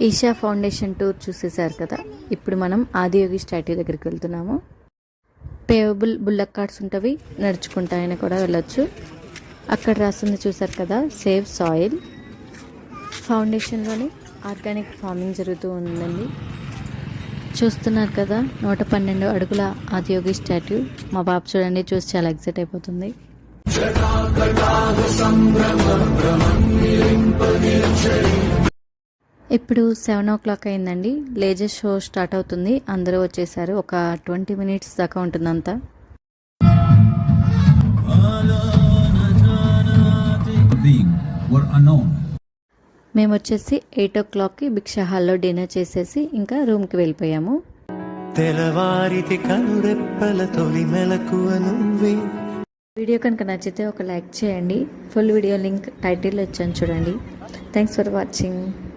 Isha foundation tour చూసేశారు కదా. ఇప్పుడు మనం ఆదియోగి స్టాట్యూ దగ్గరికి వెళ్తున్నాము. పేవబుల్ బుల్లక్ కార్డ్స్ ఉంటవి, నడుచుకుంటా అయినా కూడా వెళ్ళొచ్చు. అక్కడ రాస్తుంది చూసారు కదా, సేవ్ సాయిల్. ఫౌండేషన్లోనే ఆర్గానిక్ ఫార్మింగ్ జరుగుతూ ఉందండి. చూస్తున్నారు కదా, 112 అడుగుల ఆదియోగి స్టాట్యూ. మా బాబు చూడండి, చూసి చాలా ఎక్సైట్ అయిపోతుంది. ఇప్పుడు 7 o'clock అయిందండి. లేజర్ షో స్టార్ట్ అవుతుంది. అందరూ వచ్చేసారు. ఒక 20 minutes దాకా ఉంటుందంతా. మేము వచ్చేసి 8 o'clockకి భిక్షా హాల్లో డిన్నర్ చేసేసి ఇంకా రూమ్కి వెళ్ళిపోయాము. వీడియో కనుక నచ్చితే ఒక లైక్ చేయండి. ఫుల్ వీడియో లింక్ టైటిల్లో ఇచ్చాను చూడండి. Thanks for watching.